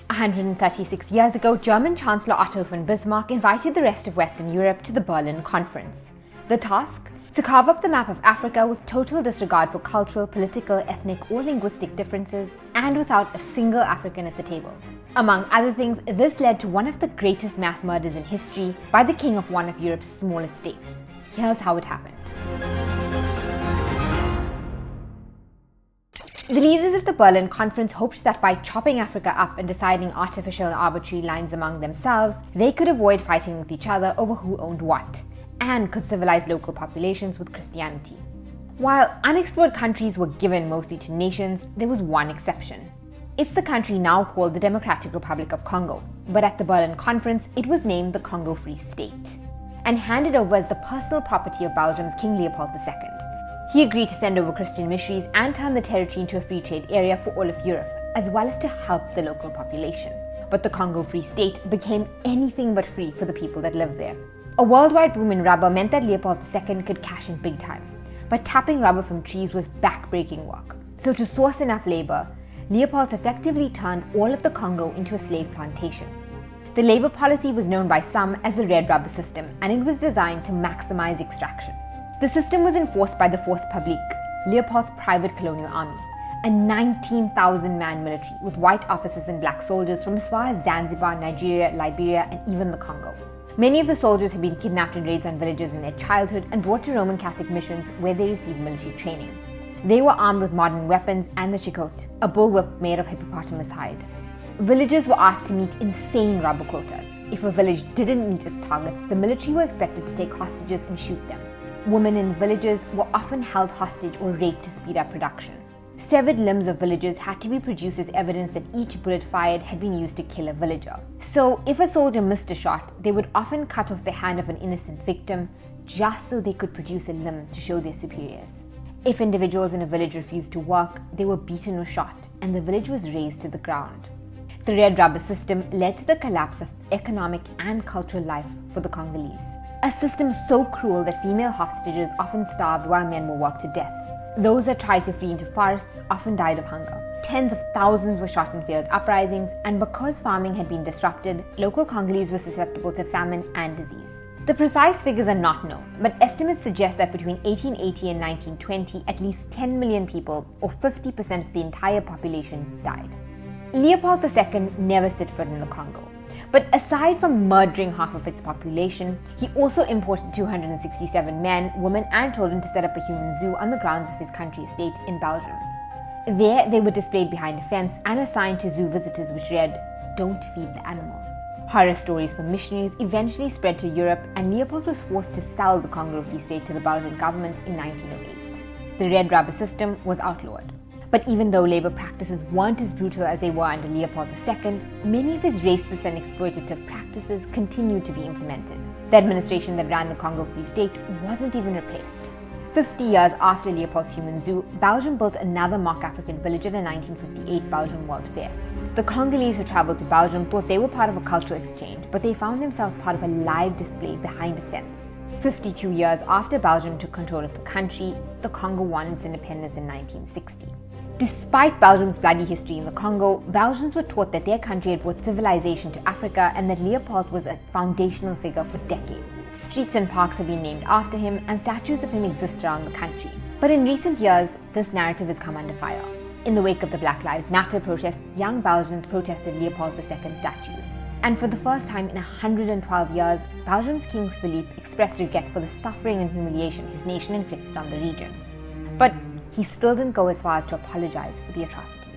136 years ago, German Chancellor Otto von Bismarck invited the rest of Western Europe to the Berlin Conference. The task? To carve up the map of Africa with total disregard for cultural, political, ethnic, or linguistic differences, and without a single African at the table. Among other things, this led to one of the greatest mass murders in history by the king of one of Europe's smallest states. Here's how it happened. The leaders of the Berlin Conference hoped that by chopping Africa up and deciding artificial and arbitrary lines among themselves, they could avoid fighting with each other over who owned what, and could civilize local populations with Christianity. While unexplored countries were given mostly to nations, there was one exception. It's the country now called the Democratic Republic of Congo, but at the Berlin Conference, it was named the Congo Free State, and handed over as the personal property of Belgium's King Leopold II. He agreed to send over Christian missionaries and turn the territory into a free trade area for all of Europe, as well as to help the local population. But the Congo Free State became anything but free for the people that lived there. A worldwide boom in rubber meant that Leopold II could cash in big time, but tapping rubber from trees was back-breaking work. So to source enough labor, Leopold effectively turned all of the Congo into a slave plantation. The labor policy was known by some as the red rubber system, and it was designed to maximize extraction. The system was enforced by the Force Publique, Leopold's private colonial army, a 19,000-man military with white officers and black soldiers from as far as Zanzibar, Nigeria, Liberia, and even the Congo. Many of the soldiers had been kidnapped in raids on villages in their childhood and brought to Roman Catholic missions where they received military training. They were armed with modern weapons and the chicote, a bullwhip made of hippopotamus hide. Villagers were asked to meet insane rubber quotas. If a village didn't meet its targets, the military were expected to take hostages and shoot them. Women in villages were often held hostage or raped to speed up production. Severed limbs of villagers had to be produced as evidence that each bullet fired had been used to kill a villager. So, if a soldier missed a shot, they would often cut off the hand of an innocent victim just so they could produce a limb to show their superiors. If individuals in a village refused to work, they were beaten or shot, and the village was razed to the ground. The red rubber system led to the collapse of economic and cultural life for the Congolese. A system so cruel that female hostages often starved while men were worked to death. Those that tried to flee into forests often died of hunger. Tens of thousands were shot in failed uprisings, and because farming had been disrupted, local Congolese were susceptible to famine and disease. The precise figures are not known, but estimates suggest that between 1880 and 1920, at least 10 million people, or 50% of the entire population, died. Leopold II never set foot in the Congo. But aside from murdering half of its population, he also imported 267 men, women, and children to set up a human zoo on the grounds of his country estate in Belgium. There, they were displayed behind a fence and assigned to zoo visitors which read, "Don't feed the animals." Horror stories from missionaries eventually spread to Europe, and Leopold was forced to sell the Congo Free State to the Belgian government in 1908. The red rubber system was outlawed. But even though labor practices weren't as brutal as they were under Leopold II, many of his racist and exploitative practices continued to be implemented. The administration that ran the Congo Free State wasn't even replaced. 50 years after Leopold's human zoo, Belgium built another mock African village at the 1958 Belgian World Fair. The Congolese who traveled to Belgium thought they were part of a cultural exchange, but they found themselves part of a live display behind a fence. 52 years after Belgium took control of the country, the Congo won its independence in 1960. Despite Belgium's bloody history in the Congo, Belgians were taught that their country had brought civilization to Africa and that Leopold was a foundational figure for decades. Streets and parks have been named after him, and statues of him exist around the country. But in recent years, this narrative has come under fire. In the wake of the Black Lives Matter protests, young Belgians protested Leopold II statues. And for the first time in 112 years, Belgium's King Philippe expressed regret for the suffering and humiliation his nation inflicted on the region. But he still didn't go as far as to apologize for the atrocity.